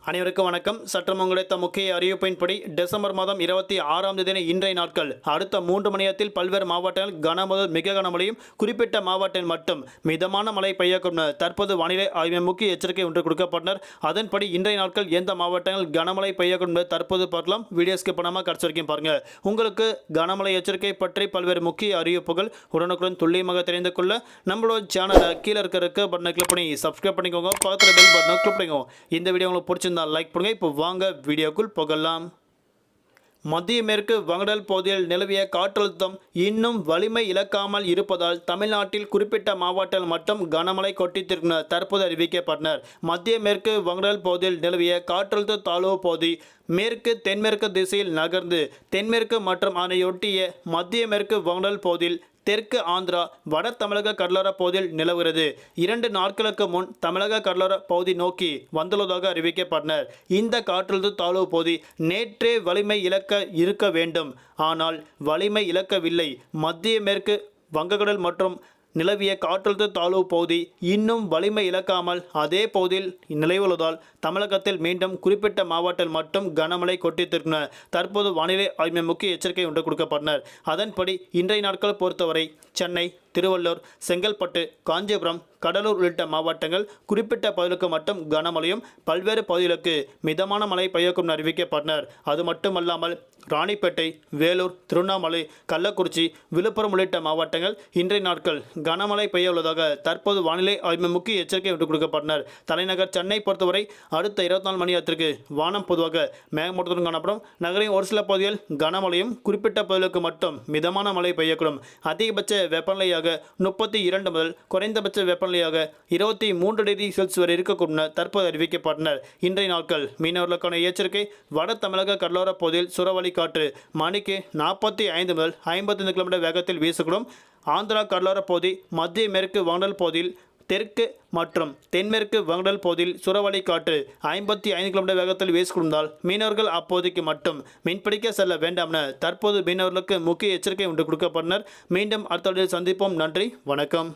அனைவருக்கும் வணக்கம். சற்றம் கிடைத்த முக்கிய அறிவிப்பின்படி டிசம்பர் மாதம் 26ஆம் தேதி இன்றைய நாட்கள் அடுத்த 3 மணி நேரத்தில் பல்வேறு மாவட்டங்கள் கனமுதல் மிக கனமழையும், குறிப்பிட்ட மாவட்டத்தில் மட்டும் மிதமான மழை பெய்யக்கூடும் தற்போது வானிலை ஆய்வு முக்கிய எச்சரிக்கை ஒன்று கொடுக்கப்பட்டனர். அதன்படி இன்றைய நாட்கள் எந்த மாவட்டங்கள் கனமழை பெய்யக்கூடும் தற்போது பார்க்கலாம். வீடியோ ஸ்கிப் பண்ணாமல் கடைசி வரைக்கும் பாருங்க. உங்களுக்கு கனமழை எச்சரிக்கை பற்றி பல்வேறு முக்கிய அறிவிப்புகள் உடனுக்குடன் துல்லியமாக தெரிந்து கொள்ள நம்மளோட சேனலை கீழே இருக்க பட்டனை கிளிக் பண்ணி சப்ஸ்கிரைப் பண்ணிக்கோங்க. பக்கத்தில் பெல் பட்டனை கிளிக் பண்ணிக்கோங்க. இந்த வீடியோ உங்களுக்கு பிடிச்சிருந்தா லைக் பண்ணுங்க. இப்போ வாங்க வீடியோக்குள் போகலாம். மத்திய மேற்கு வங்கடல் பகுதியில் நிலவிய காற்றழுத்தம் இன்னும் வலிமை இழக்காமல் இருப்பதால் தமிழ்நாட்டில் குறிப்பிட்ட மாவட்டங்கள் மட்டும் கனமழை கொட்டித்திருக்கும் தற்போது அறிவிக்கப்பட்டனர். மத்திய மேற்கு வங்கடல் பகுதியில் நிலவிய காற்றழுத்த தாழ்வு பகுதி மேற்கு தென்மேற்கு திசையில் நகர்ந்து தென்மேற்கு மற்றும் அதனையொட்டிய மத்திய மேற்கு வங்கடல் பகுதியில் தெற்கு ஆந்திரா வட தமிழக கடலோர பகுதியில் நிலவுகிறது. 2 நாட்களுக்கு முன் தமிழக கடலோர பகுதி நோக்கி வந்துள்ளதாக அறிவிக்கப்பட்டனர். இந்த காற்றழுத்த தாழ்வு பகுதி நேற்றே வலிமை இழக்க இருக்க வேண்டும், ஆனால் வலிமை இழக்கவில்லை. மத்திய மேற்கு வங்கக்கடல் மற்றும் நிலவிய காற்றழுத்த தாழ்வு பகுதி இன்னும் வலிமை இழக்காமல் அதே பகுதியில் நிலவுவதால் தமிழகத்தில் மீண்டும் குறிப்பிட்ட மாவட்டத்தில் மட்டும் கனமழை கொட்டித்திருக்கின்றன. தற்போது வானிலை ஆய்வு முக்கிய எச்சரிக்கை ஒன்று கொடுக்கப்பட்டனர். அதன்படி இன்றைய நாட்கள் பொறுத்தவரை சென்னை, திருவள்ளூர், செங்கல்பட்டு, காஞ்சிபுரம், கடலூர் உள்ளிட்ட மாவட்டங்கள் குறிப்பிட்ட பகுதிகளுக்கு மட்டும் கனமழையும், பல்வேறு பகுதிகளுக்கு மிதமான மழை பெய்யக்கும் அறிவிக்கப்பட்டனர். அது மட்டுமல்லாமல் ராணிப்பேட்டை, வேலூர், திருவண்ணாமலை, கள்ளக்குறிச்சி, விழுப்புரம் உள்ளிட்ட மாவட்டங்கள் இன்றைய நாட்கள் கனமழை பெய்ய உள்ளதாக தற்போது வானிலை ஆய்வு முக்கிய எச்சரிக்கை விட்டுக் கொடுக்கப்பட்டனர். தலைநகர் சென்னை பொறுத்தவரை அடுத்த 24 மணி நேரத்திற்கு வானம் பொதுவாக மேகமூட்டத்துடன் காணப்படும். நகரின் ஒரு சில பகுதியில் கனமழையும், குறிப்பிட்ட பகுதிகளுக்கு மட்டும் மிதமான மழை பெய்யக்கூடும். அதிகபட்ச வெப்பநிலையாக 32 முதல் குறைந்தபட்ச வெப்பநிலையாக 23 டிகிரி செல்சியஸ் வரை இருக்கக்கூடும் தற்போது அறிவிக்கப்பட்டனர். இன்றைய நாட்கள் மீனவர்களுக்கான எச்சரிக்கை. வட தமிழக கடலோர பகுதியில் சுறவழி காற்று மணிக்கு 45 முதல் 55 கிலோமீட்டர் வேகத்தில் வீசக்கூடும். ஆந்திரா கடலோர பகுதி, மத்திய மேற்கு வங்கடல் பகுதியில் தெற்கு மற்றும் தென்மேற்கு வங்கடல் பகுதியில் சுறவழி காற்று 55 கிலோமீட்டர் வேகத்தில் வீசிக்கொண்டால் மீனவர்கள் அப்போதைக்கு மட்டும் மீன்பிடிக்க செல்ல வேண்டாம் என தற்போது மீனவர்களுக்கு முக்கிய எச்சரிக்கை ஒன்று கொடுக்கப்பட்டனர். மீண்டும் அடுத்த வீடியோவில் சந்திப்போம். நன்றி, வணக்கம்.